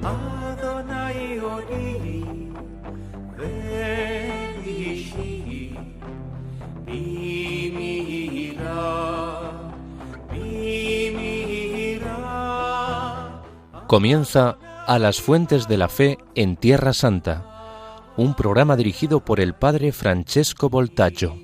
Adonai Odi Ve'ishi Bimira. Comienza A las Fuentes de la Fe en Tierra Santa, un programa dirigido por el padre Francesco Voltaggio.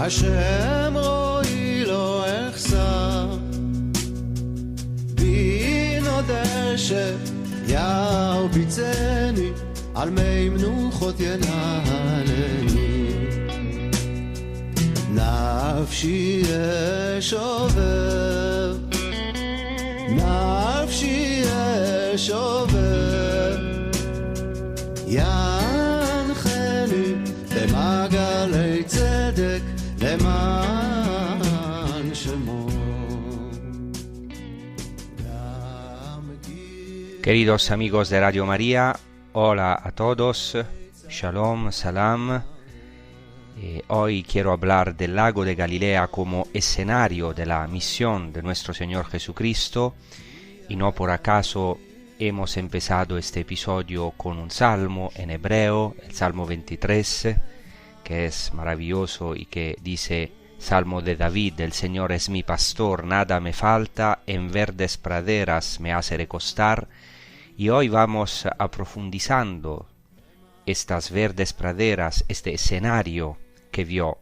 השם רואי לא אחסר בי נודה שירביצני על מי מנוחות ינהלני נפשי אשובר נפשי אשובר ינחני במעגלי צדק למען שמו. Queridos amigos de Radio María, hola a todos, Shalom, Salam. Hoy quiero hablar del lago de Galilea como escenario de la misión de nuestro Señor Jesucristo, y no por acaso hemos empezado este episodio con un salmo en hebreo, el Salmo 23, que es maravilloso y que dice: Salmo de David, el Señor es mi pastor, nada me falta, en verdes praderas me hace recostar. Y hoy vamos aprofundizando estas verdes praderas, este escenario que vio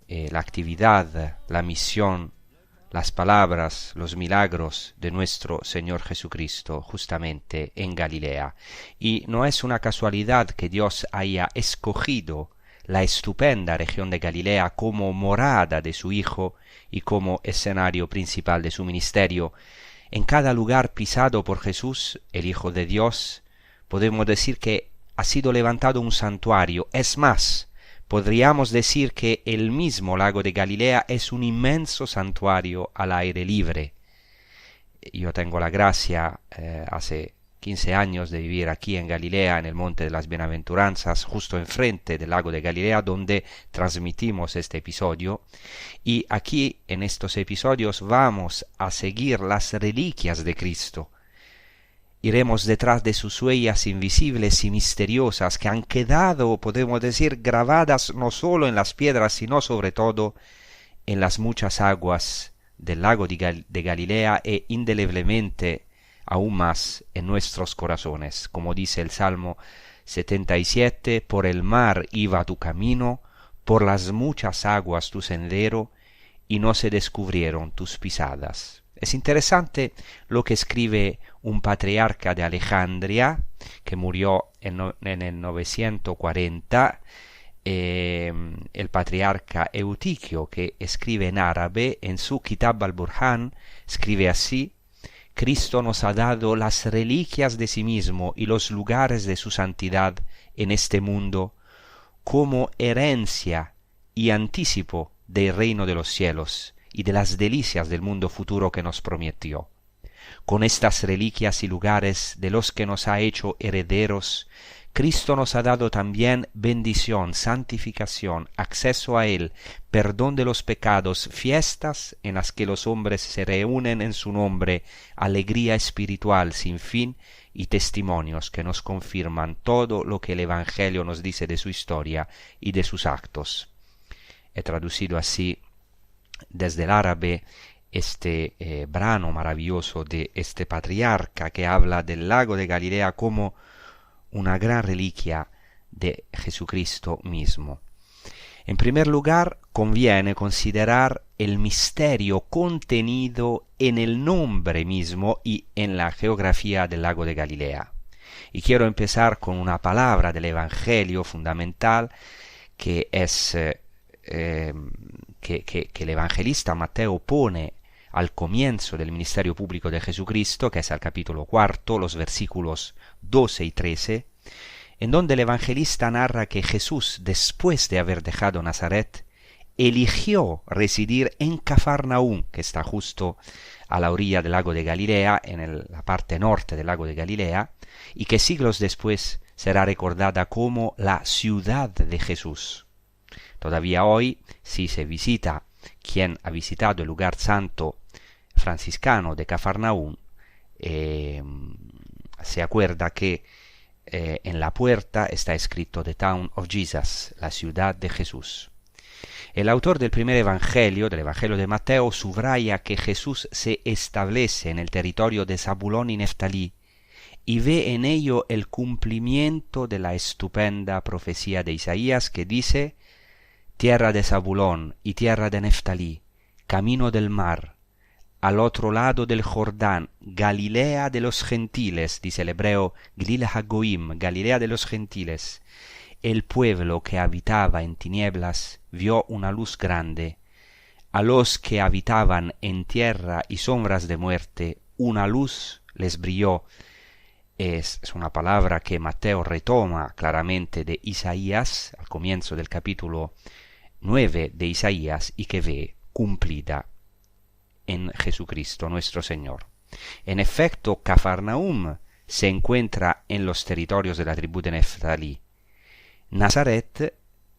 la actividad, la misión, las palabras, los milagros de nuestro Señor Jesucristo justamente en Galilea. Y no es una casualidad que Dios haya escogido la estupenda región de Galilea como morada de su Hijo y como escenario principal de su ministerio. En cada lugar pisado por Jesús, el Hijo de Dios, podemos decir que ha sido levantado un santuario. Es más, podríamos decir que el mismo lago de Galilea es un inmenso santuario al aire libre. Yo tengo la gracia, hace 15 años, de vivir aquí en Galilea, en el Monte de las Bienaventuranzas, justo enfrente del lago de Galilea, donde transmitimos este episodio. Y aquí, en estos episodios, vamos a seguir las reliquias de Cristo. Iremos detrás de sus huellas invisibles y misteriosas que han quedado, podemos decir, grabadas no solo en las piedras, sino sobre todo en las muchas aguas del lago de Galilea e indeleblemente aún más en nuestros corazones. Como dice el Salmo 77, por el mar iba tu camino, por las muchas aguas tu sendero, y no se descubrieron tus pisadas. Es interesante lo que escribe un patriarca de Alejandría, que murió en el 940, el patriarca Eutiquio, que escribe en árabe, en su Kitab al-Burhan, escribe así: Cristo nos ha dado las reliquias de sí mismo y los lugares de su santidad en este mundo como herencia y anticipo del reino de los cielos y de las delicias del mundo futuro que nos prometió. Con estas reliquias y lugares de los que nos ha hecho herederos, Cristo nos ha dado también bendición, santificación, acceso a Él, perdón de los pecados, fiestas en las que los hombres se reúnen en su nombre, alegría espiritual sin fin y testimonios que nos confirman todo lo que el Evangelio nos dice de su historia y de sus actos. He traducido así desde el árabe este brano maravilloso de este patriarca que habla del lago de Galilea como una gran reliquia de Jesucristo mismo. En primer lugar, conviene considerar el misterio contenido en el nombre mismo y en la geografía del lago de Galilea. Y quiero empezar con una palabra del Evangelio fundamental que es que el evangelista Mateo pone al comienzo del ministerio público de Jesucristo, que es el capítulo 4, los versículos 12 y 13, en donde el evangelista narra que Jesús, después de haber dejado Nazaret, eligió residir en Cafarnaúm, que está justo a la orilla del lago de Galilea, en la parte norte del lago de Galilea, y que siglos después será recordada como la ciudad de Jesús. Todavía hoy, si se visita, quien ha visitado el lugar santo franciscano de Cafarnaúm, se acuerda que en la puerta está escrito The Town of Jesus, la ciudad de Jesús. El autor del primer evangelio, del Evangelio de Mateo, subraya que Jesús se establece en el territorio de Zabulón y Neftalí y ve en ello el cumplimiento de la estupenda profecía de Isaías que dice: tierra de Zabulón y tierra de Neftalí, camino del mar, al otro lado del Jordán, Galilea de los gentiles, dice el hebreo Glila Hagoim, Galilea de los gentiles. El pueblo que habitaba en tinieblas vio una luz grande. A los que habitaban en tierra y sombras de muerte, una luz les brilló. Es una palabra que Mateo retoma claramente de Isaías, al comienzo del capítulo 9 de Isaías, y que ve cumplida en Jesucristo nuestro Señor. En efecto, Cafarnaúm se encuentra en los territorios de la tribu de Neftalí. Nazaret,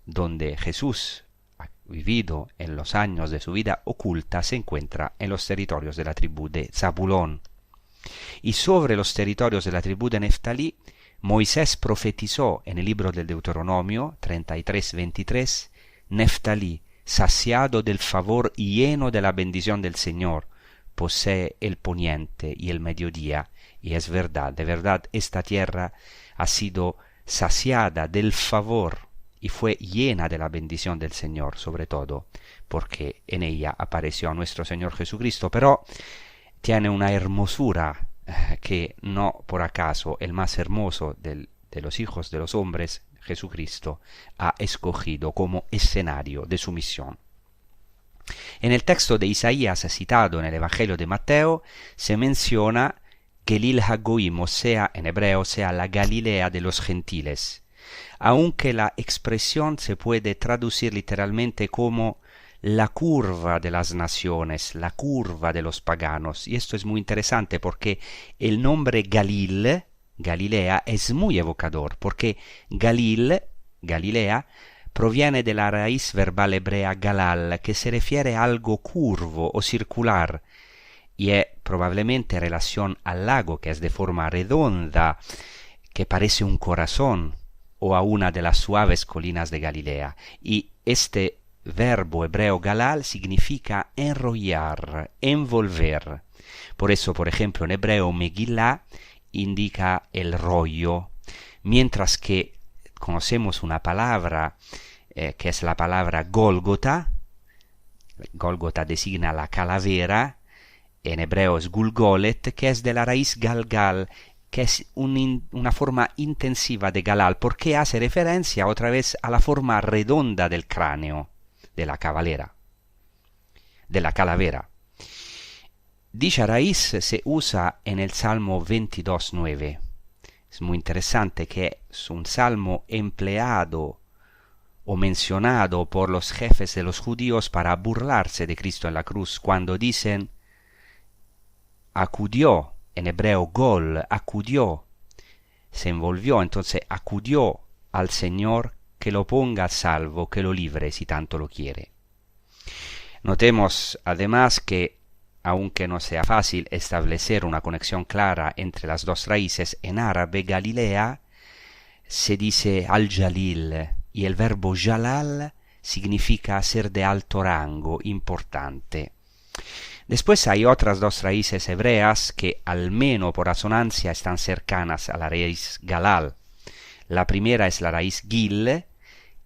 donde Jesús ha vivido en los años de su vida oculta, se encuentra en los territorios de la tribu de Zabulón. Y sobre los territorios de la tribu de Neftalí, Moisés profetizó en el libro del Deuteronomio 33:23, Neftalí, saciado del favor y lleno de la bendición del Señor, posee el poniente y el mediodía. Y es verdad, de verdad, esta tierra ha sido saciada del favor y fue llena de la bendición del Señor, sobre todo porque en ella apareció nuestro Señor Jesucristo, pero tiene una hermosura que no por acaso el más hermoso de los hijos de los hombres, Jesucristo, ha escogido como escenario de su misión. En el texto de Isaías citado en el Evangelio de Mateo se menciona Gelil Hagoim, o sea, en hebreo, sea la Galilea de los gentiles, aunque la expresión se puede traducir literalmente como la curva de las naciones, la curva de los paganos. Y esto es muy interesante porque el nombre Galil, Galilea, es muy evocador, porque Galilea, proviene de la raíz verbal hebrea galal, que se refiere a algo curvo o circular, y es probablemente en relación al lago, que es de forma redonda, que parece un corazón, o a una de las suaves colinas de Galilea. Y este verbo hebreo galal significa enrollar, envolver. Por eso, por ejemplo, en hebreo Megilá indica el rollo, mientras que conocemos una palabra que es la palabra Gólgota. Gólgota designa la calavera, en hebreo es Gulgolet, que es de la raíz galgal, que es una forma intensiva de galal, porque hace referencia otra vez a la forma redonda del cráneo, de la calavera. Dicha raíz se usa en el Salmo 22:9. Es muy interesante que es un salmo empleado o mencionado por los jefes de los judíos para burlarse de Cristo en la cruz, cuando dicen acudió, en hebreo gol, acudió, se envolvió, entonces acudió al Señor, que lo ponga a salvo, que lo libre si tanto lo quiere. Notemos además que, aunque no sea fácil establecer una conexión clara entre las dos raíces, en árabe Galilea se dice al-Jalil, y el verbo jalal significa ser de alto rango, importante. Después hay otras dos raíces hebreas que, al menos por asonancia, están cercanas a la raíz galal. La primera es la raíz gil,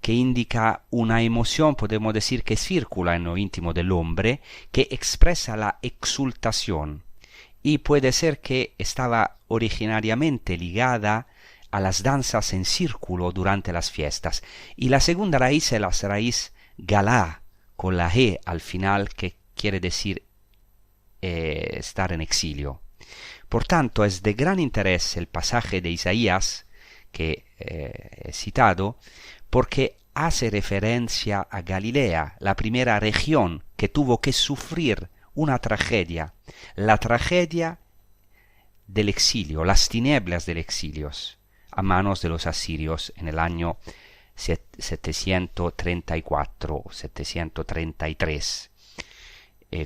que indica una emoción, podemos decir, que circula en lo íntimo del hombre, que expresa la exultación. y puede ser que estaba originariamente ligada a las danzas en círculo durante las fiestas. Y la segunda raíz es la raíz galá, con la G al final, que quiere decir estar en exilio. Por tanto, es de gran interés el pasaje de Isaías que he citado, porque hace referencia a Galilea, la primera región que tuvo que sufrir una tragedia, la tragedia del exilio, las tinieblas del exilio, a manos de los asirios en el año 734 o 733.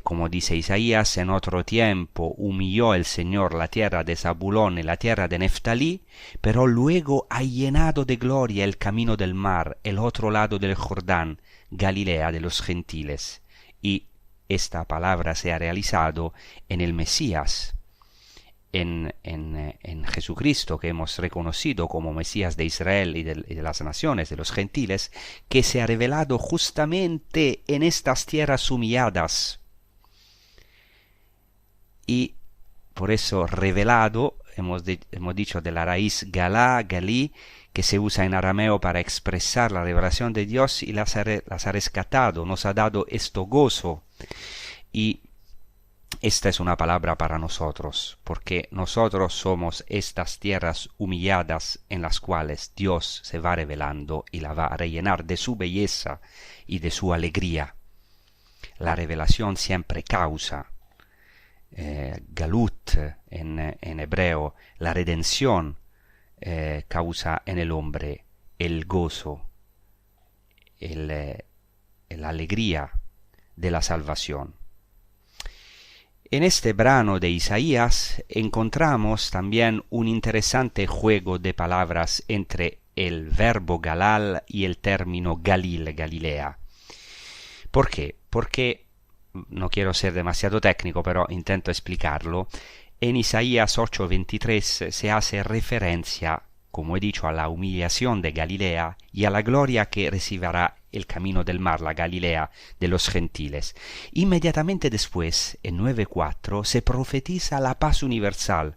Como dice Isaías, en otro tiempo humilló el Señor la tierra de Zabulón y la tierra de Neftalí, pero luego ha llenado de gloria el camino del mar, el otro lado del Jordán, Galilea de los gentiles. Y esta palabra se ha realizado en el Mesías, en Jesucristo, que hemos reconocido como Mesías de Israel y de las naciones, de los gentiles, que se ha revelado justamente en estas tierras humilladas. Y por eso revelado, hemos dicho de la raíz galá, galí, que se usa en arameo para expresar la revelación de Dios, y las ha rescatado, nos ha dado esto gozo. Y esta es una palabra para nosotros, porque nosotros somos estas tierras humilladas en las cuales Dios se va revelando y la va a rellenar de su belleza y de su alegría. La revelación siempre causa, galut en hebreo, la redención causa en el hombre el gozo, la alegría de la salvación. En este brano de Isaías encontramos también un interesante juego de palabras entre el verbo galal y el término Galil, Galilea. ¿Por qué? Porque, no quiero ser demasiado técnico, pero intento explicarlo. En Isaías 8:23 se hace referencia, como he dicho, a la humillación de Galilea y a la gloria que recibirá el camino del mar, la Galilea de los gentiles. Inmediatamente después, en 9:4, se profetiza la paz universal,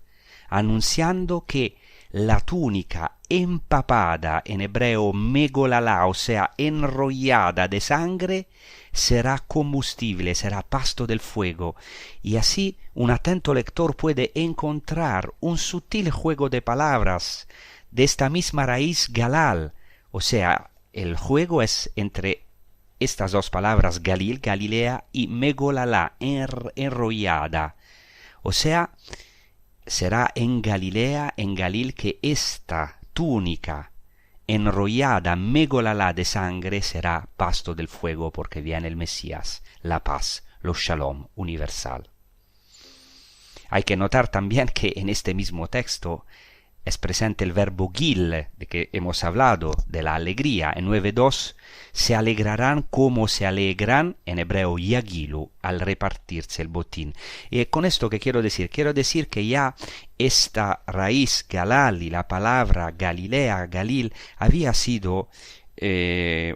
anunciando que la túnica empapada, en hebreo megolalá, o sea, enrollada de sangre, será combustible, será pasto del fuego. Y así un atento lector puede encontrar un sutil juego de palabras de esta misma raíz galal, o sea, el juego es entre estas dos palabras, Galil, Galilea, y megolalá, enrollada. O sea, será en Galilea, en Galil, que esta túnica enrollada, megolalá de sangre, será pasto del fuego, porque viene el Mesías, la paz, lo shalom universal. Hay que notar también que en este mismo texto es presente el verbo gil, de que hemos hablado, de la alegría. En 9:2, se alegrarán como se alegran, en hebreo yagilu, al repartirse el botín. Y con esto, ¿qué quiero decir? Quiero decir que ya esta raíz galal y la palabra Galilea, Galil, había sido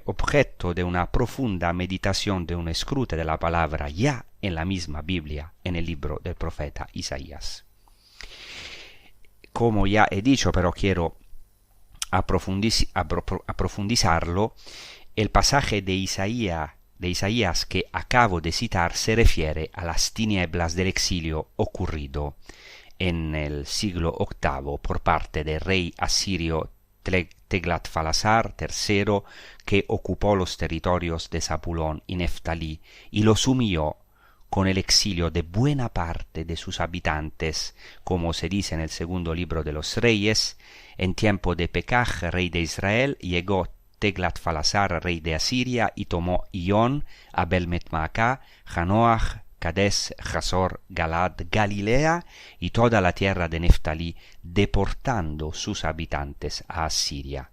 objeto de una profunda meditación, de un escrute de la palabra ya en la misma Biblia, en el libro del profeta Isaías. Como ya he dicho, pero quiero aprofundizarlo, el pasaje de Isaías que acabo de citar se refiere a las tinieblas del exilio ocurrido en el siglo VIII por parte del rey asirio Teglat-Falasar III, que ocupó los territorios de Zabulón y Neftalí y los humilló con el exilio de buena parte de sus habitantes, como se dice en el segundo libro de los Reyes. En tiempo de Pekaj, rey de Israel, llegó Teglat-Falasar, rey de Asiria, y tomó Ión, Abel-Metmaacá, Janoach, Cades, Jasor, Galad, Galilea y toda la tierra de Neftalí, deportando sus habitantes a Asiria.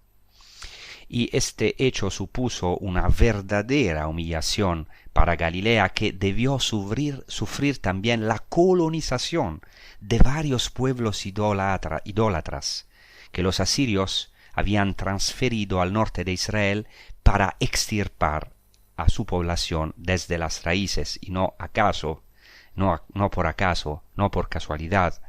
Y este hecho supuso una verdadera humillación para Galilea, que debió sufrir también la colonización de varios pueblos idólatras que los asirios habían transferido al norte de Israel para extirpar a su población desde las raíces, y no acaso no por acaso, no por casualidad,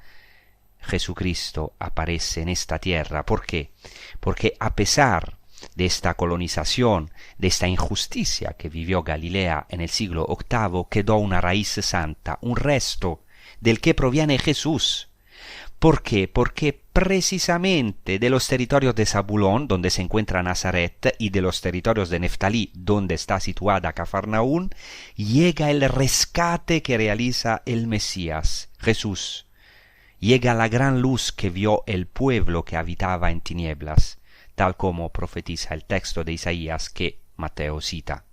Jesucristo aparece en esta tierra. ¿Por qué? Porque a pesar de esta colonización, de esta injusticia que vivió Galilea en el siglo VIII, quedó una raíz santa, un resto del que proviene Jesús. ¿Por qué? Porque precisamente de los territorios de Zabulón, donde se encuentra Nazaret, y de los territorios de Neftalí, donde está situada Cafarnaún, llega el rescate que realiza el Mesías, Jesús. Llega la gran luz que vio el pueblo que habitaba en tinieblas, tal como profetiza el texto de Isaías que Mateo cita.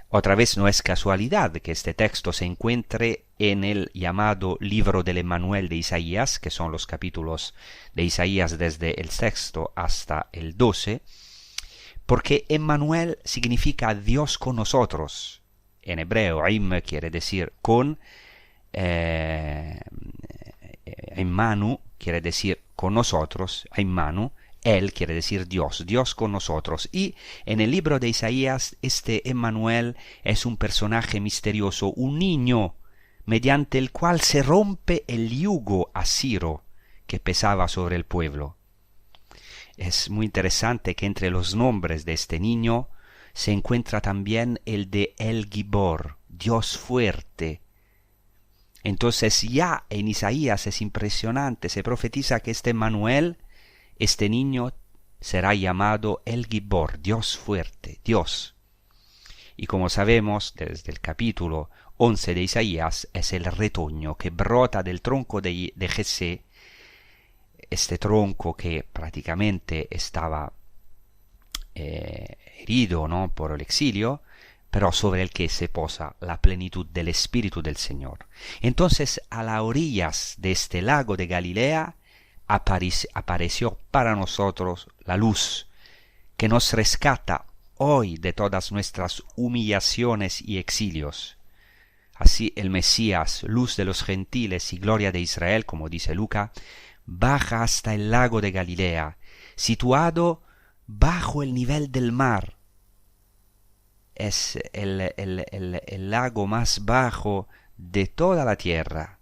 Otra vez no es casualidad que este texto se encuentre en el llamado libro del Emmanuel de Isaías, que son los capítulos de Isaías desde el 6 hasta el 12, porque Emmanuel significa Dios con nosotros. En hebreo, Im quiere decir con, Immanu quiere decir con nosotros, Immanu, Él quiere decir Dios, Dios con nosotros. Y en el libro de Isaías, este Emmanuel es un personaje misterioso, un niño, mediante el cual se rompe el yugo asirio que pesaba sobre el pueblo. Es muy interesante que entre los nombres de este niño se encuentra también el de El Gibor, Dios fuerte. Entonces ya en Isaías es impresionante, se profetiza que este Emmanuel, este niño, será llamado El Gibor, Dios fuerte, Dios. Y como sabemos, desde el capítulo 11 de Isaías, es el retoño que brota del tronco de Jesé, este tronco que prácticamente estaba herido, ¿no?, por el exilio, pero sobre el que se posa la plenitud del Espíritu del Señor. Entonces, a las orillas de este lago de Galilea, apareció para nosotros la luz que nos rescata hoy de todas nuestras humillaciones y exilios. Así el Mesías, luz de los gentiles y gloria de Israel, como dice Lucas, baja hasta el lago de Galilea, situado bajo el nivel del mar. Es el lago más bajo de toda la tierra.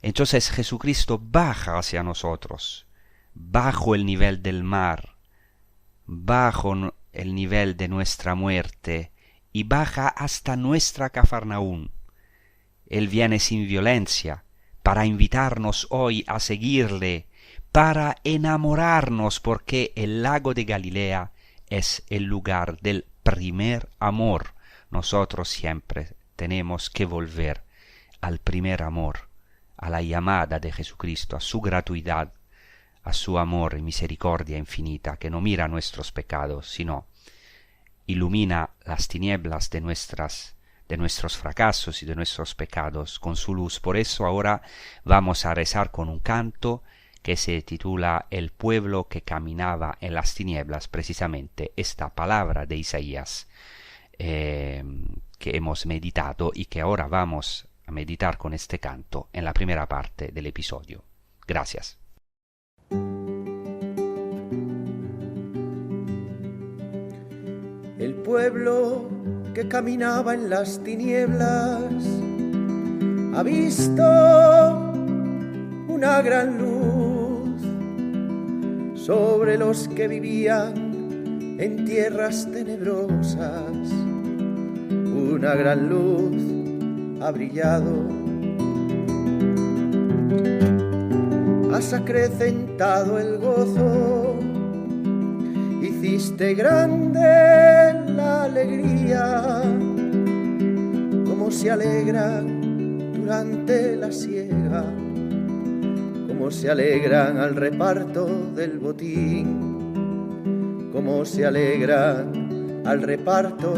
Entonces Jesucristo baja hacia nosotros, bajo el nivel del mar, bajo el nivel de nuestra muerte, y baja hasta nuestra Cafarnaún. Él viene sin violencia, para invitarnos hoy a seguirle, para enamorarnos, porque el lago de Galilea es el lugar del primer amor. Nosotros siempre tenemos que volver al primer amor, a la llamada de Jesucristo, a su gratuidad, a su amor y misericordia infinita, que no mira nuestros pecados, sino ilumina las tinieblas de nuestros fracasos y de nuestros pecados con su luz. Por eso ahora vamos a rezar con un canto que se titula El pueblo que caminaba en las tinieblas, precisamente esta palabra de Isaías que hemos meditado y que ahora vamos a meditar con este canto en la primera parte del episodio. Gracias. El pueblo que caminaba en las tinieblas ha visto una gran luz sobre los que vivían en tierras tenebrosas. Una gran luz ha brillado, has acrecentado el gozo, hiciste grande la alegría, como se alegran durante la siega, como se alegran al reparto del botín, como se alegran al reparto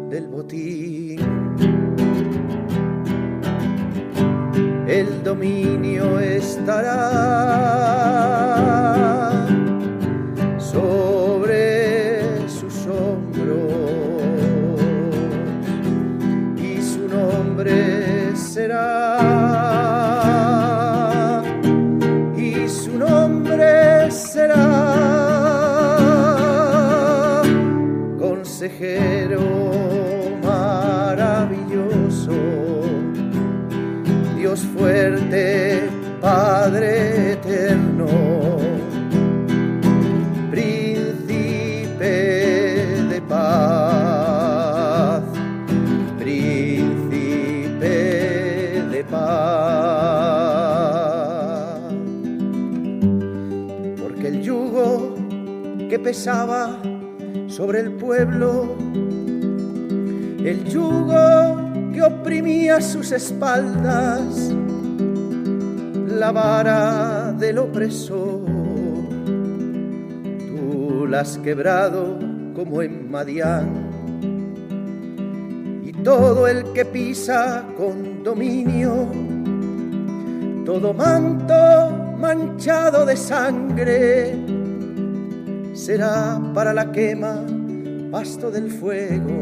del botín. El dominio estará sobre sus hombros y su nombre será, y su nombre será consejero maravilloso, fuerte, Padre eterno, príncipe de paz, príncipe de paz. Porque el yugo que pesaba sobre el pueblo, el yugo que oprimía sus espaldas, la vara del opresor, tú la has quebrado como en Madián. Y todo el que pisa con dominio, todo manto manchado de sangre, será para la quema pasto del fuego,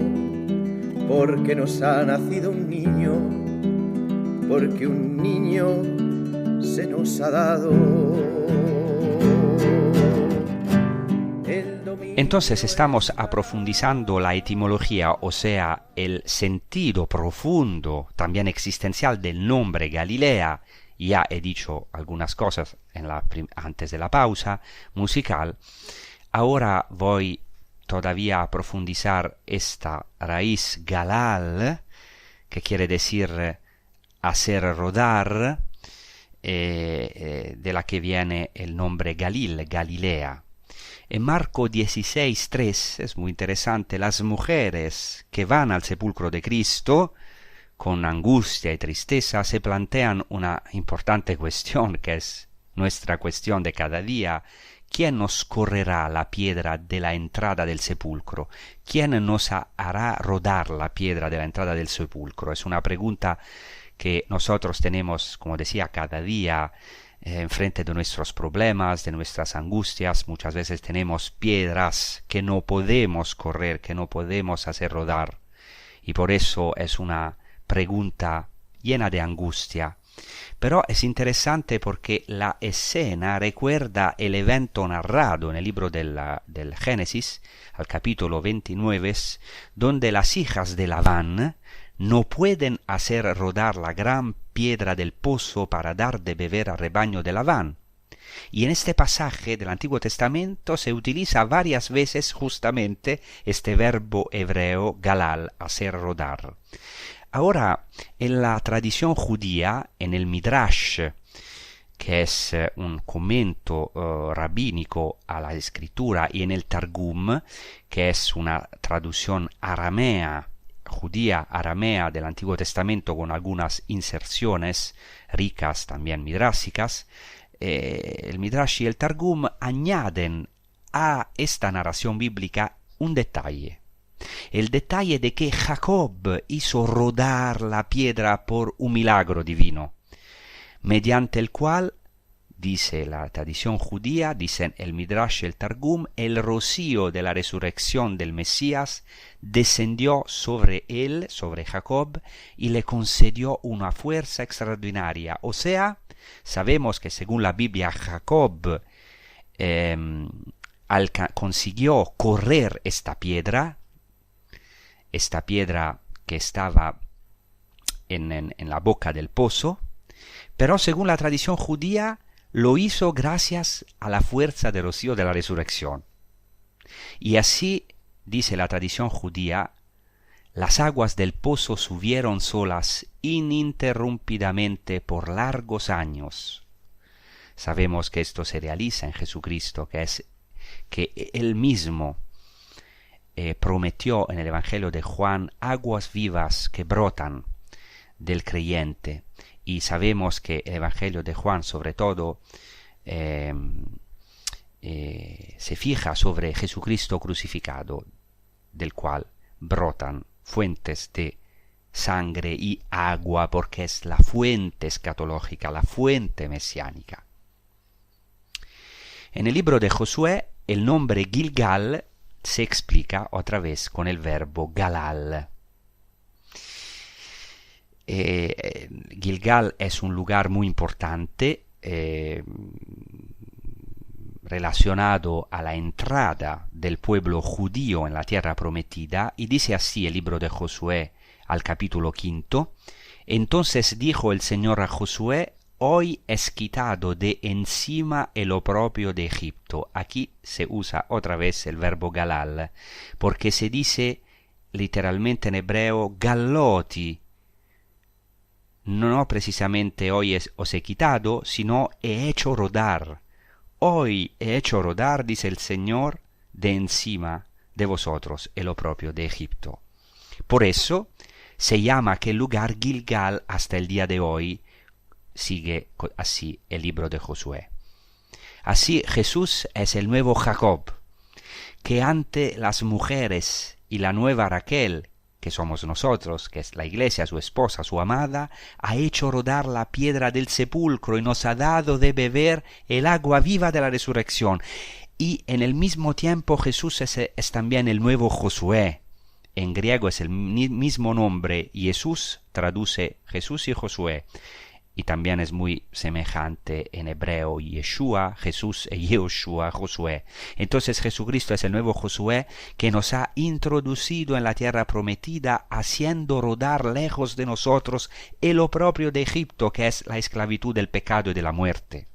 porque nos ha nacido un niño, porque un niño se nos ha dado. Entonces estamos aprofundizando la etimología, o sea, el sentido profundo, también existencial del nombre Galilea. Ya he dicho algunas cosas antes de la pausa musical. Ahora voy todavía a profundizar esta raíz galal, que quiere decir hacer rodar, de la que viene el nombre Galil, Galilea. En Marco 16:3 es muy interesante, las mujeres que van al sepulcro de Cristo con angustia y tristeza se plantean una importante cuestión, que es nuestra cuestión de cada día. ¿Quién nos correrá la piedra de la entrada del sepulcro? ¿Quién nos hará rodar la piedra de la entrada del sepulcro? Es una pregunta que nosotros tenemos, como decía, cada día enfrente de nuestros problemas, de nuestras angustias. Muchas veces tenemos piedras que no podemos correr, que no podemos hacer rodar. Y por eso es una pregunta llena de angustia. Pero es interesante porque la escena recuerda el evento narrado en el libro del Génesis, al capítulo 29, donde las hijas de Labán no pueden hacer rodar la gran piedra del pozo para dar de beber al rebaño de Labán. Y en este pasaje del Antiguo Testamento se utiliza varias veces justamente este verbo hebreo galal, hacer rodar. Ahora, en la tradición judía, en el Midrash, que es un comento rabínico a la escritura, y en el Targum, que es una traducción aramea, judía aramea del Antiguo Testamento con algunas inserciones ricas, también midrásicas, el Midrash y el Targum añaden a esta narración bíblica un detalle. El detalle de que Jacob hizo rodar la piedra por un milagro divino, mediante el cual, dice la tradición judía, dicen el Midrash y el Targum, el rocío de la resurrección del Mesías descendió sobre él, sobre Jacob, y le concedió una fuerza extraordinaria. O sea, sabemos que según la Biblia, Jacob consiguió correr esta piedra que estaba en la boca del pozo, pero según la tradición judía lo hizo gracias a la fuerza del rocío de la resurrección. Y así, dice la tradición judía, las aguas del pozo subieron solas ininterrumpidamente por largos años. Sabemos que esto se realiza en Jesucristo, que Él mismo prometió en el Evangelio de Juan aguas vivas que brotan del creyente. Y sabemos que el Evangelio de Juan, sobre todo, se fija sobre Jesucristo crucificado, del cual brotan fuentes de sangre y agua, porque es la fuente escatológica, la fuente mesiánica. En el libro de Josué, el nombre Gilgal se explica otra vez con el verbo galal. Gilgal es un lugar muy importante relacionado a la entrada del pueblo judío en la tierra prometida, y dice así el libro de Josué al capítulo 5: Entonces dijo el Señor a Josué: hoy es quitado de encima el oprobio de Egipto. Aquí se usa otra vez el verbo galal, porque se dice literalmente en hebreo galloti. No precisamente hoy os he quitado, sino he hecho rodar. Hoy he hecho rodar, dice el Señor, de encima de vosotros el oprobio de Egipto. Por eso se llama aquel lugar Gilgal hasta el día de hoy. Sigue así el libro de Josué. Así Jesús es el nuevo Jacob, que ante las mujeres y la nueva Raquel, que somos nosotros, que es la iglesia, su esposa, su amada, ha hecho rodar la piedra del sepulcro y nos ha dado de beber el agua viva de la resurrección. Y en el mismo tiempo Jesús es también el nuevo Josué. En griego es el mismo nombre, Jesús traduce Jesús y Josué. Y también es muy semejante en hebreo, Yeshua, Jesús, y Yehoshua, Josué. Entonces Jesucristo es el nuevo Josué que nos ha introducido en la tierra prometida, haciendo rodar lejos de nosotros el oprobio de Egipto, que es la esclavitud del pecado y de la muerte.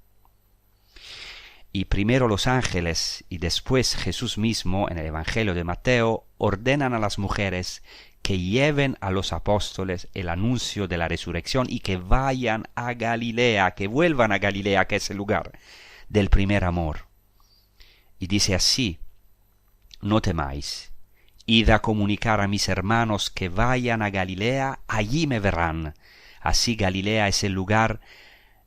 Y primero los ángeles y después Jesús mismo, en el Evangelio de Mateo, ordenan a las mujeres que lleven a los apóstoles el anuncio de la resurrección y que vayan a Galilea, que vuelvan a Galilea, que es el lugar del primer amor. Y dice así: no temáis, id a comunicar a mis hermanos que vayan a Galilea, allí me verán. Así Galilea es el lugar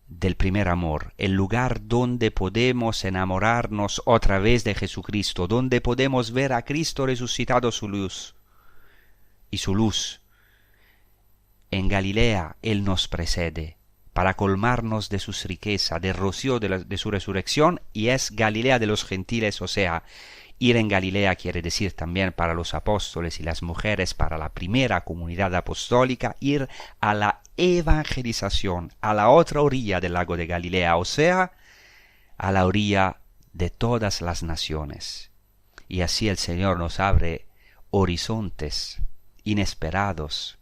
del primer amor, el lugar donde podemos enamorarnos otra vez de Jesucristo, donde podemos ver a Cristo resucitado su luz. Y su luz. En Galilea Él nos precede para colmarnos de sus riquezas, del rocío de su resurrección, y es Galilea de los gentiles, o sea, ir en Galilea quiere decir también para los apóstoles y las mujeres, para la primera comunidad apostólica, ir a la evangelización, a la otra orilla del lago de Galilea, o sea, a la orilla de todas las naciones. Y así el Señor nos abre horizontes inesperados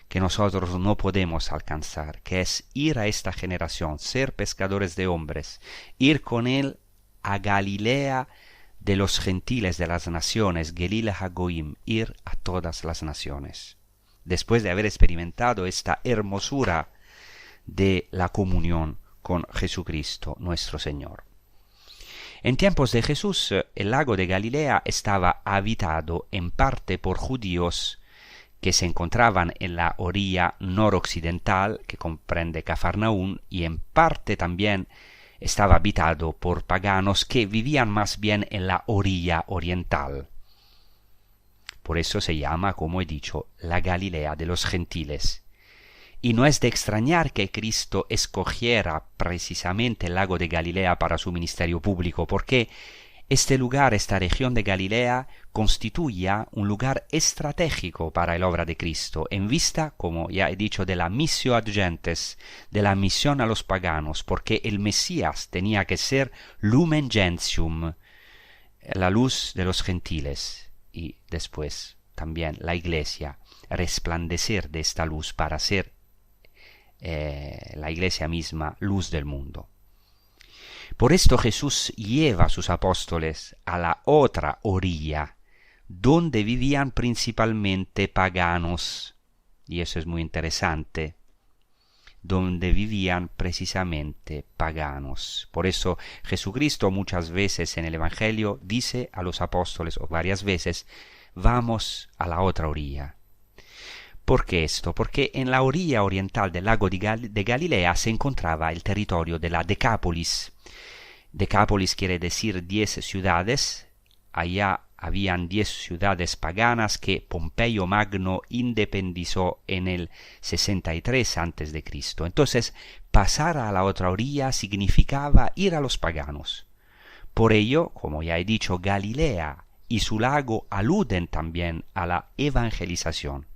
que nosotros no podemos alcanzar, que es ir a esta generación, ser pescadores de hombres, ir con Él a Galilea de los gentiles, de las naciones, Gelila Hagoim, ir a todas las naciones, después de haber experimentado esta hermosura de la comunión con Jesucristo nuestro Señor. En tiempos de Jesús, el lago de Galilea estaba habitado en parte por judíos que se encontraban en la orilla noroccidental, que comprende Cafarnaún, y en parte también estaba habitado por paganos que vivían más bien en la orilla oriental. Por eso se llama, como he dicho, la Galilea de los gentiles. Y no es de extrañar que Cristo escogiera precisamente el lago de Galilea para su ministerio público, porque este lugar, esta región de Galilea, constituía un lugar estratégico para la obra de Cristo, en vista, como ya he dicho, de la missio ad gentes, de la misión a los paganos, porque el Mesías tenía que ser lumen gentium, la luz de los gentiles, y después también la Iglesia, resplandecer de esta luz para ser la Iglesia misma luz del mundo. Por esto Jesús lleva a sus apóstoles a la otra orilla, donde vivían principalmente paganos, y eso es muy interesante, donde vivían precisamente paganos. Por eso Jesucristo muchas veces en el Evangelio dice a los apóstoles, o varias veces, vamos a la otra orilla. ¿Por qué esto? Porque en la orilla oriental del lago de Galilea se encontraba el territorio de la Decápolis. Decápolis quiere decir 10 ciudades. Allá habían 10 ciudades paganas que Pompeyo Magno independizó en el 63 a.C. Entonces, pasar a la otra orilla significaba ir a los paganos. Por ello, como ya he dicho, Galilea y su lago aluden también a la evangelización.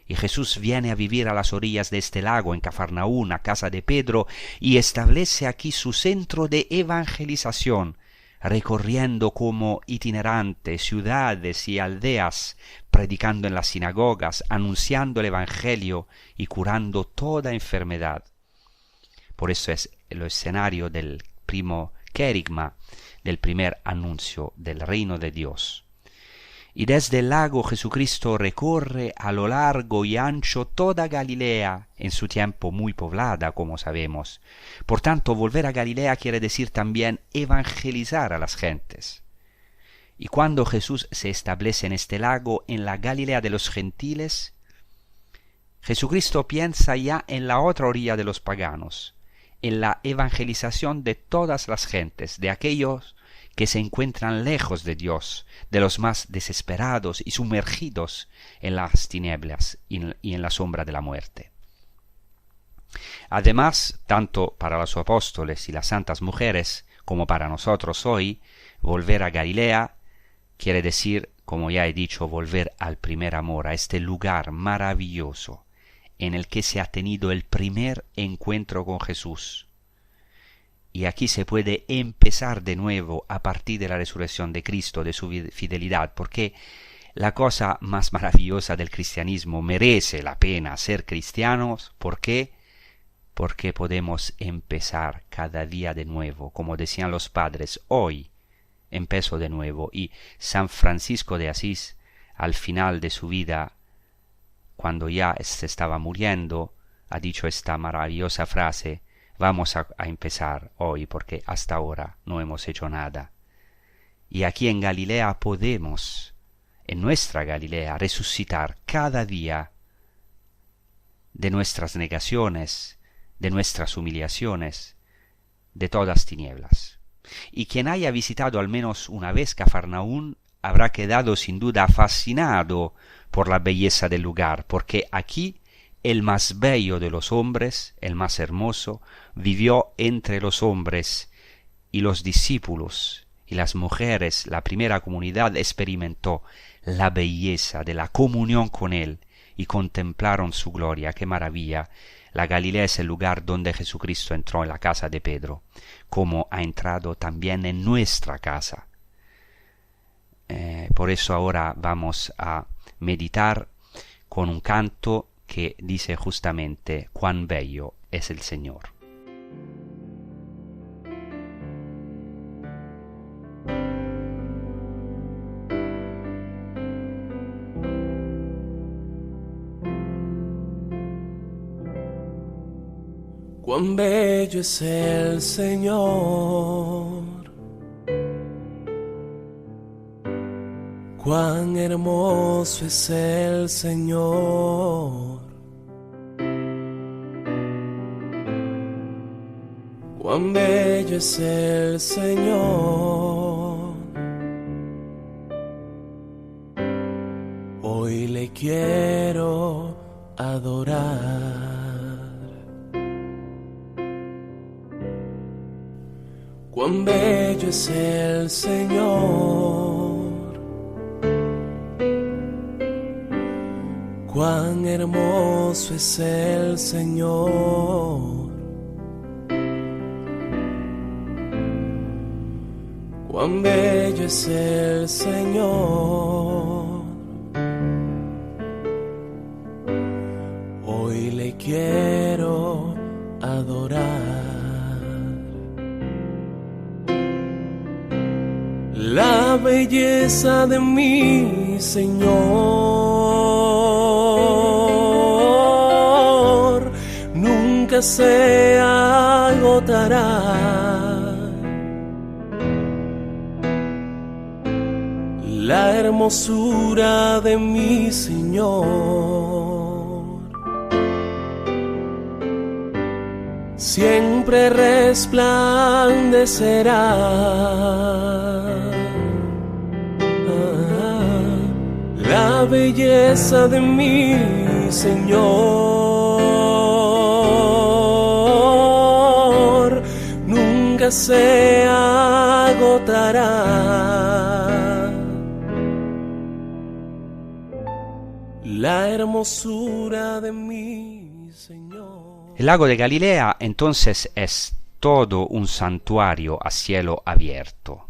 Y Jesús viene a vivir a las orillas de este lago, en Cafarnaún, a casa de Pedro, y establece aquí su centro de evangelización, recorriendo como itinerante ciudades y aldeas, predicando en las sinagogas, anunciando el Evangelio y curando toda enfermedad. Por eso es el escenario del primo querigma, del primer anuncio del reino de Dios. Y desde el lago Jesucristo recorre a lo largo y ancho toda Galilea, en su tiempo muy poblada, como sabemos. Por tanto, volver a Galilea quiere decir también evangelizar a las gentes. Y cuando Jesús se establece en este lago, en la Galilea de los gentiles, Jesucristo piensa ya en la otra orilla de los paganos, en la evangelización de todas las gentes, de aquellos que se encuentran lejos de Dios, de los más desesperados y sumergidos en las tinieblas y en la sombra de la muerte. Además, tanto para los apóstoles y las santas mujeres como para nosotros hoy, volver a Galilea quiere decir, como ya he dicho, volver al primer amor, a este lugar maravilloso en el que se ha tenido el primer encuentro con Jesús. Y aquí se puede empezar de nuevo a partir de la resurrección de Cristo, de su fidelidad, porque la cosa más maravillosa del cristianismo merece la pena ser cristianos. ¿Por qué? Porque podemos empezar cada día de nuevo, como decían los padres, hoy empiezo de nuevo. Y San Francisco de Asís, al final de su vida, cuando ya se estaba muriendo, ha dicho esta maravillosa frase: vamos a empezar hoy porque hasta ahora no hemos hecho nada. Y aquí en Galilea podemos, en nuestra Galilea, resucitar cada día de nuestras negaciones, de nuestras humillaciones, de todas tinieblas. Y quien haya visitado al menos una vez Cafarnaún habrá quedado sin duda fascinado por la belleza del lugar, porque aquí el más bello de los hombres, el más hermoso, vivió entre los hombres, y los discípulos y las mujeres, la primera comunidad, experimentó la belleza de la comunión con él y contemplaron su gloria. ¡Qué maravilla! La Galilea es el lugar donde Jesucristo entró en la casa de Pedro, como ha entrado también en nuestra casa. Por eso ahora vamos a meditar con un canto que dice justamente cuán bello es el Señor. Cuán bello es el Señor, cuán hermoso es el Señor, cuán bello es el Señor. Hoy le quiero adorar. Cuán bello es el Señor, cuán hermoso es el Señor, cuán bello es el Señor. Hoy le quiero adorar. La belleza de mi Señor nunca se agotará. La hermosura de mi Señor siempre resplandecerá. La belleza de mi Señor nunca se agotará. La hermosura de mi Señor. El lago de Galilea entonces es todo un santuario a cielo abierto.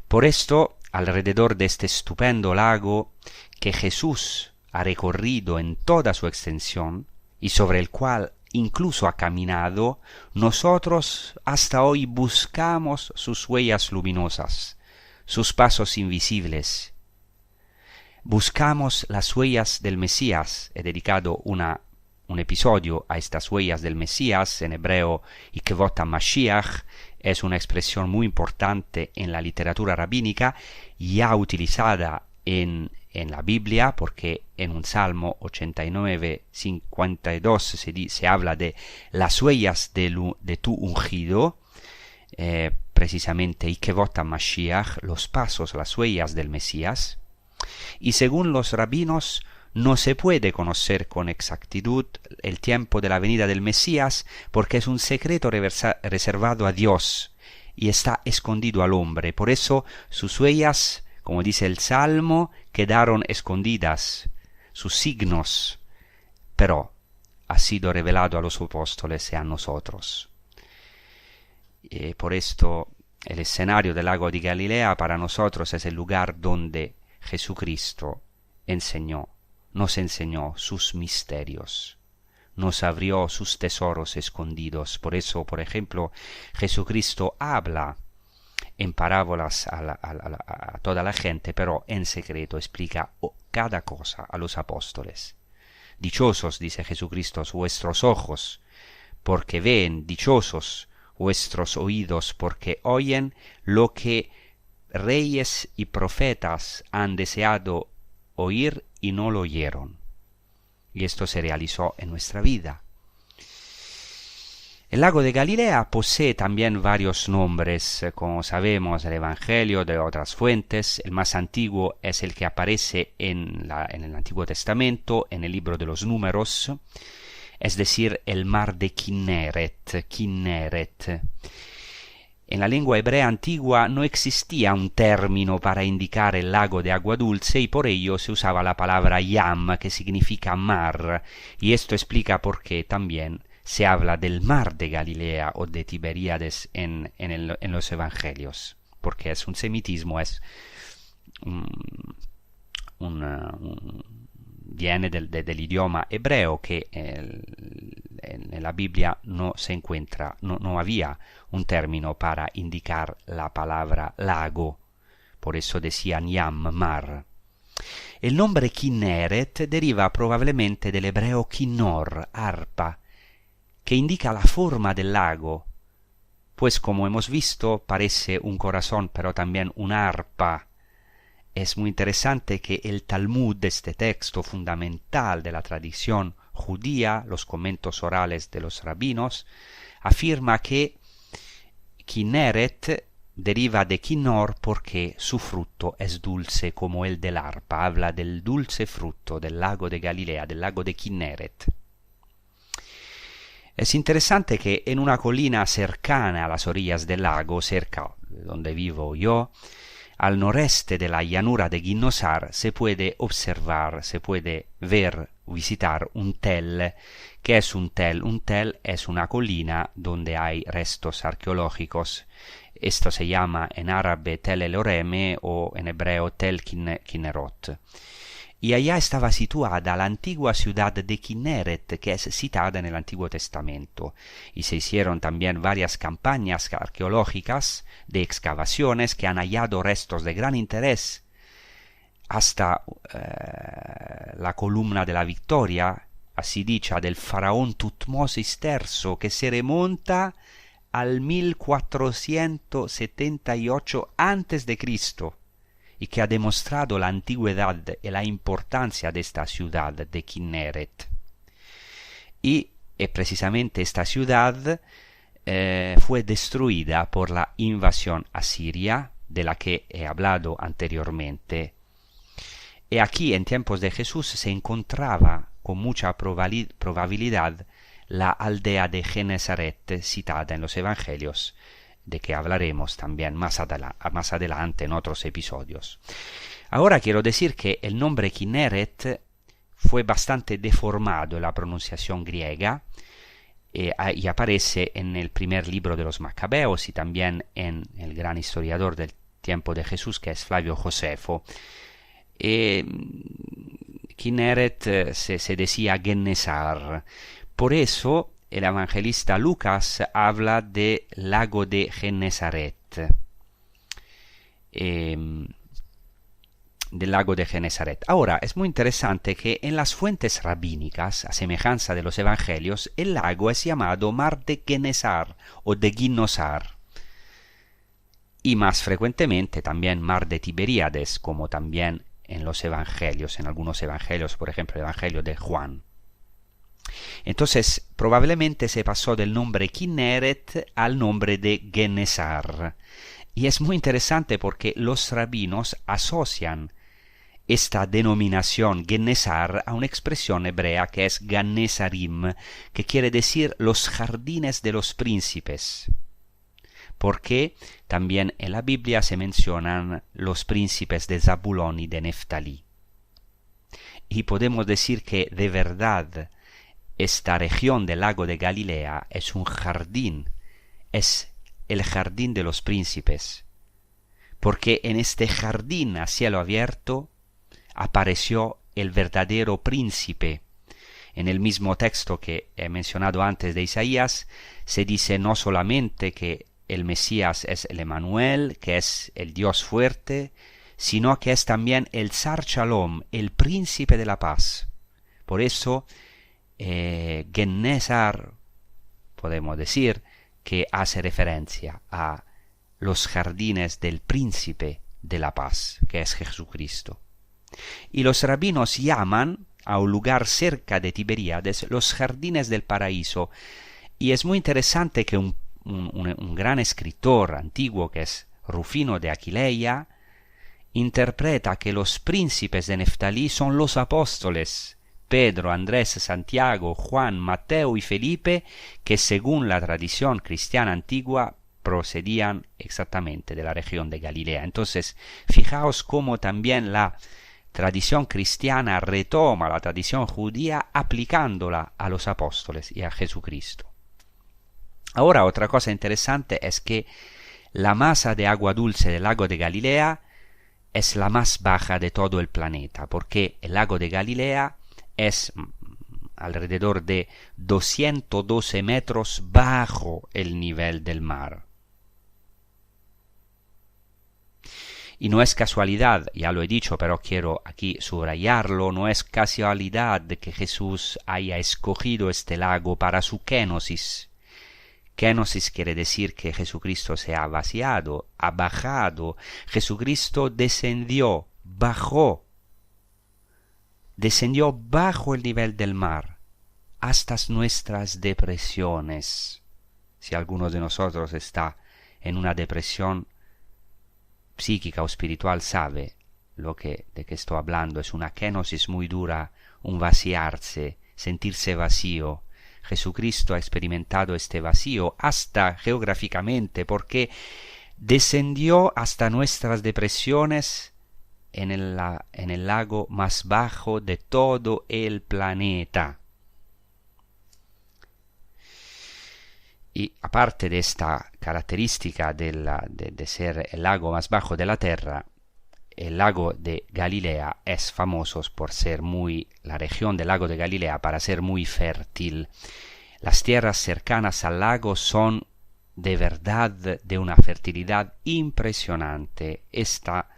Por esto, alrededor de este estupendo lago que Jesús ha recorrido en toda su extensión y sobre el cual incluso ha caminado, nosotros hasta hoy buscamos sus huellas luminosas, sus pasos invisibles. Buscamos las huellas del Mesías. He dedicado un episodio a estas huellas del Mesías, en hebreo Ikevot HaMashiach. Es una expresión muy importante en la literatura rabínica, ya utilizada en la Biblia, porque en un Salmo 89, 52 se habla de las huellas de tu ungido, precisamente Ikevot HaMashiach, los pasos, las huellas del Mesías. Y según los rabinos, no se puede conocer con exactitud el tiempo de la venida del Mesías, porque es un secreto reservado a Dios y está escondido al hombre. Por eso sus huellas, como dice el Salmo, quedaron escondidas, sus signos, pero ha sido revelado a los apóstoles y a nosotros. Por esto el escenario del lago de Galilea para nosotros es el lugar donde Jesucristo nos enseñó sus misterios, nos abrió sus tesoros escondidos. Por eso, por ejemplo, Jesucristo habla en parábolas a toda la gente, pero en secreto explica cada cosa a los apóstoles. Dichosos, dice Jesucristo, vuestros ojos, porque ven; dichosos vuestros oídos, porque oyen lo que reyes y profetas han deseado oír y no lo oyeron. Y esto se realizó en nuestra vida. El lago de Galilea posee también varios nombres, como sabemos del Evangelio, de otras fuentes. El más antiguo es el que aparece en el Antiguo Testamento, en el libro de los Números, es decir, el mar de Kinneret. En la lengua hebrea antigua no existía un término para indicar el lago de agua dulce y por ello se usaba la palabra yam, que significa mar, y esto explica por qué también se habla del mar de Galilea o de Tiberíades en los evangelios, porque es un semitismo, viene del idioma hebreo, que en la Biblia no se encuentra, no había un término para indicar la palabra lago, por eso decían yam, mar. El nombre Kinneret deriva probablemente del hebreo kinnor, arpa, que indica la forma del lago, pues como hemos visto parece un corazón pero también una arpa. Es muy interesante que el Talmud, este texto fundamental de la tradición judía, los comentos orales de los rabinos, afirma que Kinneret deriva de Kinnor porque su fruto es dulce como el del arpa. Habla del dulce fruto del lago de Galilea, del lago de Kinneret. Es interesante que en una colina cercana a las orillas del lago, cerca de donde vivo yo, al noreste de la llanura de Ginnosar, se puede observar, se puede ver, visitar un tel. ¿Qué es un tel? Un tel es una colina donde hay restos arqueológicos. Esto se llama en árabe Tel el Oreme o en hebreo Tel Kinnerot. Y allá estaba situada la antigua ciudad de Kinneret, que es citada en el Antiguo Testamento, y se hicieron también varias campañas arqueológicas de excavaciones que han hallado restos de gran interés, hasta la columna de la Victoria, así dicha, del faraón Tutmosis III, que se remonta al 1478 a.C., y que ha demostrado la antigüedad y la importancia de esta ciudad de Kinneret. Y precisamente esta ciudad fue destruida por la invasión asiria, de la que he hablado anteriormente. Y aquí, en tiempos de Jesús, se encontraba con mucha probabilidad la aldea de Genesaret, citada en los Evangelios, de que hablaremos también más adelante en otros episodios. Ahora quiero decir que el nombre Kinneret fue bastante deformado en la pronunciación griega y aparece en el primer libro de los Macabeos y también en el gran historiador del tiempo de Jesús, que es Flavio Josefo. Kinneret se decía Gennesar. Por eso el evangelista Lucas habla de lago de Gennesaret. Del lago de Gennesaret. Ahora, es muy interesante que en las fuentes rabínicas, a semejanza de los evangelios, el lago es llamado Mar de Gennesar o de Ginnosar, y más frecuentemente también Mar de Tiberíades, como también en los evangelios, en algunos evangelios, por ejemplo el evangelio de Juan. Entonces, probablemente se pasó del nombre Kinneret al nombre de Gennesar. Y es muy interesante porque los rabinos asocian esta denominación Gennesar a una expresión hebrea que es Gannesarim, que quiere decir los jardines de los príncipes. Porque también en la Biblia se mencionan los príncipes de Zabulón y de Neftalí. Y podemos decir que de verdad esta región del lago de Galilea es un jardín, es el jardín de los príncipes, porque en este jardín a cielo abierto apareció el verdadero príncipe. En el mismo texto que he mencionado antes de Isaías, se dice no solamente que el Mesías es el Emanuel, que es el Dios fuerte, sino que es también el Sar Shalom, el príncipe de la paz. Por eso, Gennesar, podemos decir, que hace referencia a los jardines del príncipe de la paz, que es Jesucristo. Y los rabinos llaman a un lugar cerca de Tiberíades los jardines del paraíso. Y es muy interesante que un gran escritor antiguo, que es Rufino de Aquileia, interpreta que los príncipes de Neftalí son los apóstoles, Pedro, Andrés, Santiago, Juan, Mateo y Felipe, que según la tradición cristiana antigua procedían exactamente de la región de Galilea. Entonces, fijaos cómo también la tradición cristiana retoma la tradición judía aplicándola a los apóstoles y a Jesucristo. Ahora, otra cosa interesante es que la masa de agua dulce del lago de Galilea es la más baja de todo el planeta, porque el lago de Galilea es alrededor de 212 metros bajo el nivel del mar. Y no es casualidad, ya lo he dicho, pero quiero aquí subrayarlo, no es casualidad que Jesús haya escogido este lago para su kenosis. Kenosis quiere decir que Jesucristo se ha vaciado, ha bajado. Jesucristo descendió bajo el nivel del mar, hasta nuestras depresiones. Si alguno de nosotros está en una depresión psíquica o espiritual, sabe de qué estoy hablando. Es una kenosis muy dura, un vaciarse, sentirse vacío. Jesucristo ha experimentado este vacío hasta geográficamente, porque descendió hasta nuestras depresiones en el lago más bajo de todo el planeta. Y aparte de esta característica de ser el lago más bajo de la tierra, el lago de Galilea es famoso por ser la región del lago de Galilea para ser muy fértil. Las tierras cercanas al lago son de verdad de una fertilidad impresionante. Esta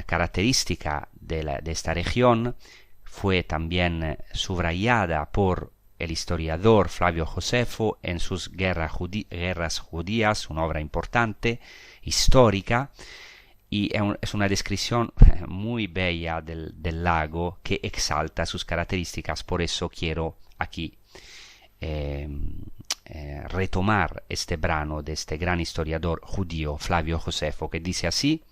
característica de esta región fue también subrayada por el historiador Flavio Josefo en sus Guerras Judías, una obra importante, histórica, y es una descripción muy bella del lago que exalta sus características. Por eso quiero aquí retomar este brano de este gran historiador judío Flavio Josefo, que dice así: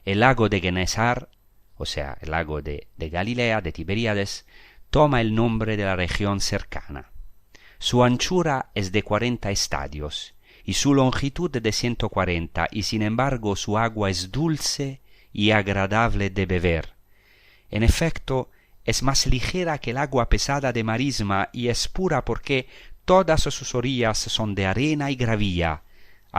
el lago de Gennesar, o sea, el lago de Galilea, de Tiberíades, toma el nombre de la región cercana. Su anchura es de 40 estadios y su longitud de 140, y sin embargo su agua es dulce y agradable de beber. En efecto, es más ligera que el agua pesada de marisma y es pura porque todas sus orillas son de arena y gravilla,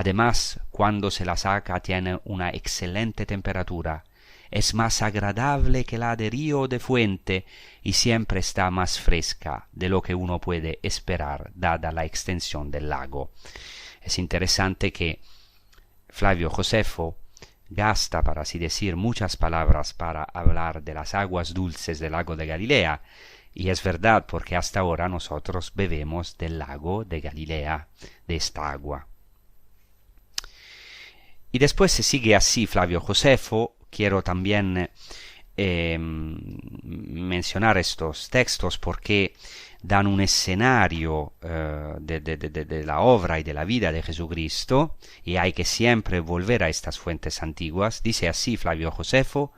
Además, cuando se la saca tiene una excelente temperatura. Es más agradable que la de río o de fuente y siempre está más fresca de lo que uno puede esperar dada la extensión del lago. Es interesante que Flavio Josefo gasta, para así decir, muchas palabras para hablar de las aguas dulces del lago de Galilea, y es verdad porque hasta ahora nosotros bebemos del lago de Galilea, de esta agua. Y después se sigue así Flavio Josefo. Quiero también mencionar estos textos porque dan un escenario de la obra y de la vida de Jesucristo, y hay que siempre volver a estas fuentes antiguas. Dice así Flavio Josefo: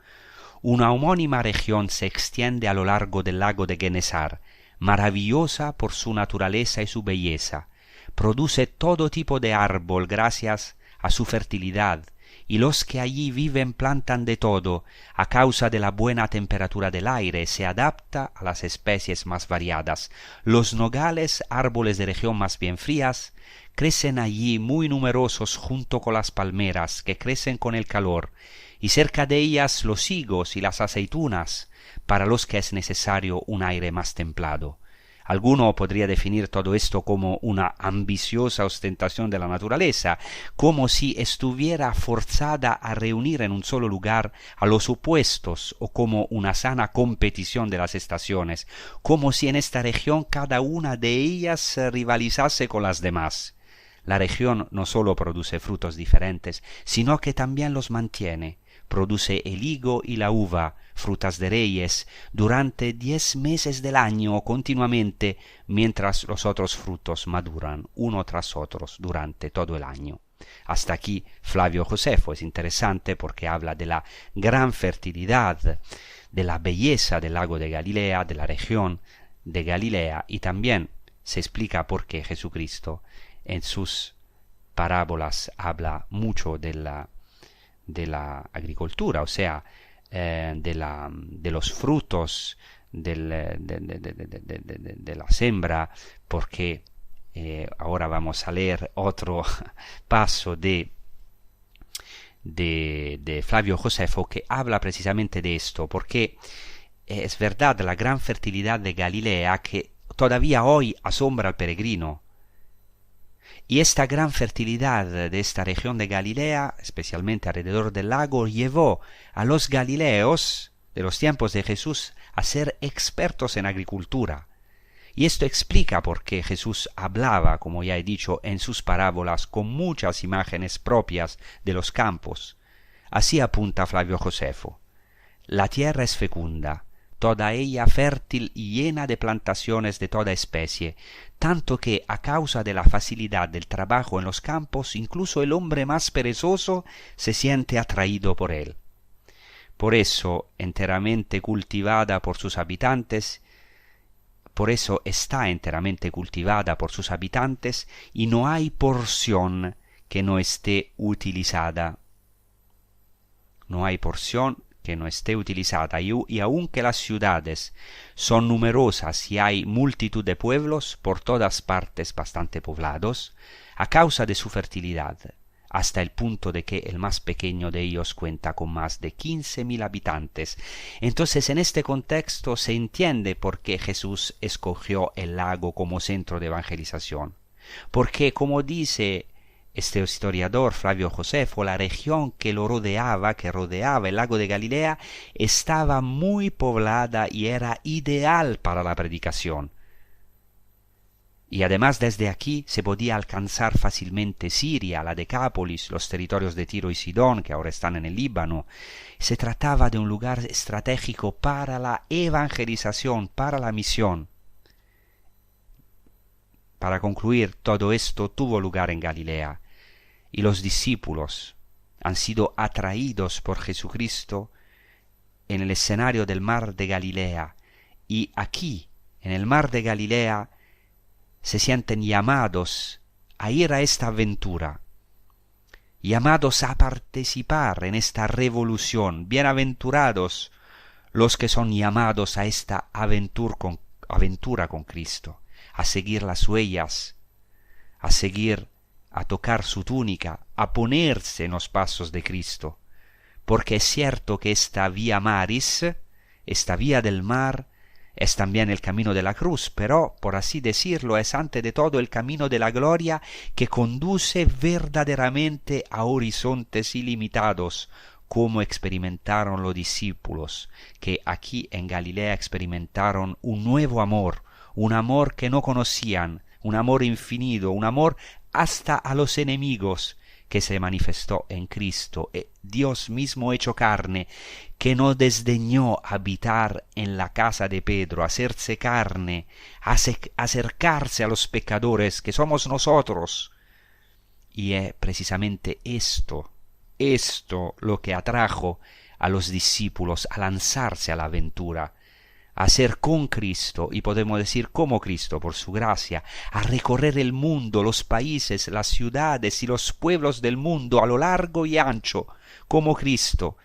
una homónima región se extiende a lo largo del lago de Genesar, maravillosa por su naturaleza y su belleza. Produce todo tipo de árbol gracias a su fertilidad, y los que allí viven plantan de todo. A causa de la buena temperatura del aire se adapta a las especies más variadas. Los nogales, árboles de región más bien frías, crecen allí muy numerosos junto con las palmeras que crecen con el calor, y cerca de ellas los higos y las aceitunas, para los que es necesario un aire más templado. Alguno podría definir todo esto como una ambiciosa ostentación de la naturaleza, como si estuviera forzada a reunir en un solo lugar a los opuestos, o como una sana competición de las estaciones, como si en esta región cada una de ellas rivalizase con las demás. La región no solo produce frutos diferentes, sino que también los mantiene. Produce el higo y la uva, frutas de reyes, durante 10 meses del año continuamente, mientras los otros frutos maduran uno tras otros durante todo el año. Hasta aquí Flavio Josefo. Es interesante porque habla de la gran fertilidad, de la belleza del lago de Galilea, de la región de Galilea, y también se explica por qué Jesucristo en sus parábolas habla mucho de la agricultura, o sea, de los frutos de la siembra, porque ahora vamos a leer otro paso de Flavio Josefo que habla precisamente de esto, porque es verdad la gran fertilidad de Galilea que todavía hoy asombra al peregrino. Y esta gran fertilidad de esta región de Galilea, especialmente alrededor del lago, llevó a los galileos de los tiempos de Jesús a ser expertos en agricultura. Y esto explica por qué Jesús hablaba, como ya he dicho, en sus parábolas con muchas imágenes propias de los campos. Así apunta Flavio Josefo: la tierra es fecunda, toda ella fértil y llena de plantaciones de toda especie, tanto que a causa de la facilidad del trabajo en los campos, incluso el hombre más perezoso se siente atraído por él. Por eso, enteramente cultivada por sus habitantes, por eso está enteramente cultivada por sus habitantes, y no hay porción que no esté utilizada. No hay porción que no esté utilizada, y aunque las ciudades son numerosas y hay multitud de pueblos por todas partes bastante poblados, a causa de su fertilidad, hasta el punto de que el más pequeño de ellos cuenta con más de 15.000 habitantes. Entonces, en este contexto se entiende por qué Jesús escogió el lago como centro de evangelización, porque, como dice este historiador Flavio Josefo, la región que rodeaba el lago de Galilea, estaba muy poblada y era ideal para la predicación. Y además desde aquí se podía alcanzar fácilmente Siria, la Decápolis, los territorios de Tiro y Sidón, que ahora están en el Líbano. Se trataba de un lugar estratégico para la evangelización, para la misión. Para concluir, todo esto tuvo lugar en Galilea, y los discípulos han sido atraídos por Jesucristo en el escenario del mar de Galilea, y aquí, en el mar de Galilea, se sienten llamados a ir a esta aventura, llamados a participar en esta revolución. Bienaventurados los que son llamados a esta aventura con Cristo, a seguir las huellas, a seguir a tocar su túnica, a ponerse en los pasos de Cristo, porque es cierto que esta vía maris, esta vía del mar, es también el camino de la cruz, pero, por así decirlo, es ante de todo el camino de la gloria que conduce verdaderamente a horizontes ilimitados, como experimentaron los discípulos, que aquí en Galilea experimentaron un nuevo amor, un amor que no conocían, un amor infinito, un amor hasta a los enemigos, que se manifestó en Cristo, Dios mismo hecho carne, que no desdeñó habitar en la casa de Pedro, hacerse carne, acercarse a los pecadores que somos nosotros. Y es precisamente esto lo que atrajo a los discípulos a lanzarse a la aventura, a ser con Cristo, y podemos decir como Cristo por su gracia, a recorrer el mundo, los países, las ciudades y los pueblos del mundo a lo largo y ancho, como Cristo,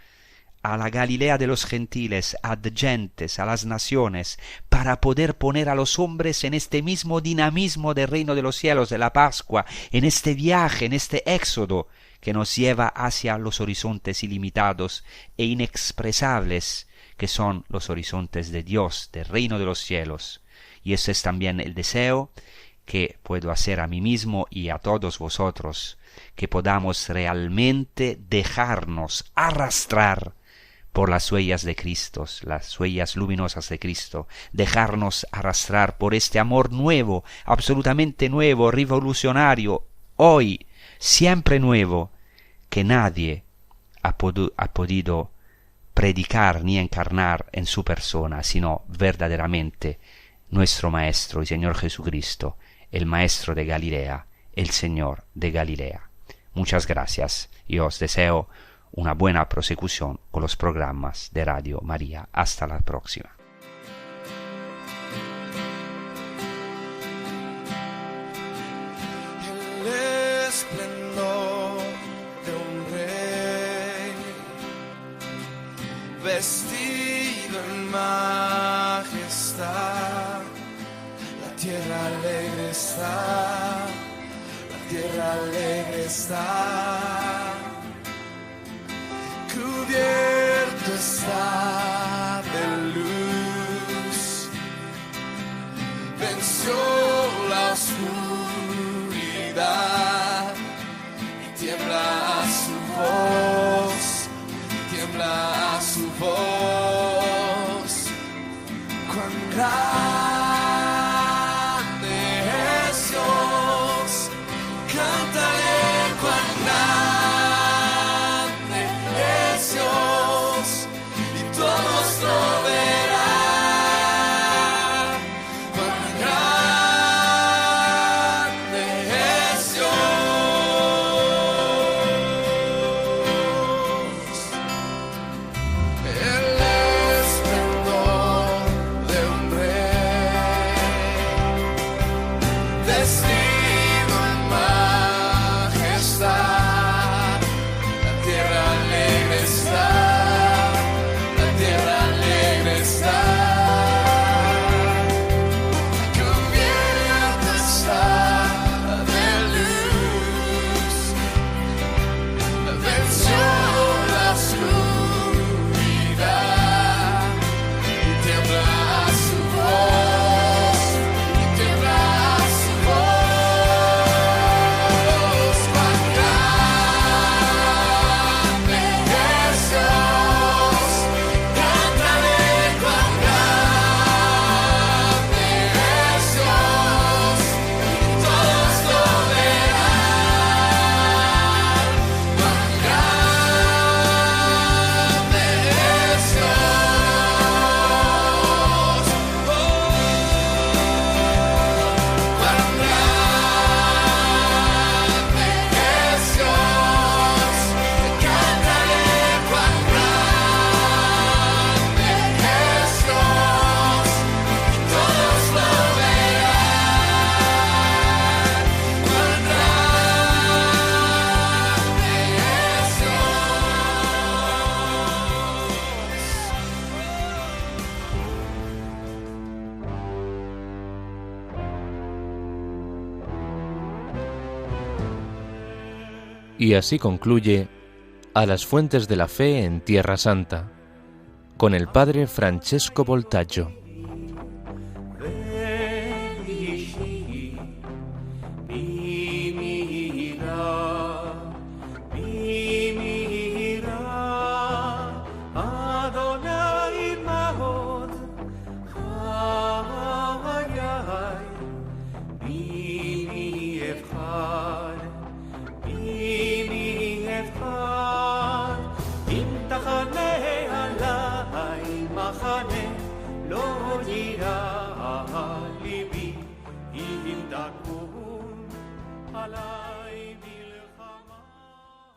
a la Galilea de los gentiles, ad gentes, a las naciones, para poder poner a los hombres en este mismo dinamismo del reino de los cielos, de la Pascua, en este viaje, en este éxodo que nos lleva hacia los horizontes ilimitados e inexpresables que son los horizontes de Dios, del reino de los cielos. Y ese es también el deseo que puedo hacer a mí mismo y a todos vosotros, que podamos realmente dejarnos arrastrar por las huellas de Cristo, las huellas luminosas de Cristo, dejarnos arrastrar por este amor nuevo, absolutamente nuevo, revolucionario, hoy, siempre nuevo, que nadie ha podido predicar ni encarnar en su persona, sino verdaderamente nuestro Maestro y Señor Jesucristo, el Maestro de Galilea, el Señor de Galilea. Muchas gracias y os deseo una buena prosecución con los programas de Radio María. Hasta la próxima. El esplendor de un rey vestido en majestad, la tierra alegre está, la tierra alegre está, cubierto está de luz, venció la oscuridad y tiembla a su voz, tiembla a su voz. Cuán grande es Dios, cántale cuán grande es Dios, y todos lo verán. Cuán grande es Dios. El esplendor de un rey Y así concluye A las fuentes de la fe en Tierra Santa, con el padre Francesco Voltaggio. ליבי אם תקום עליי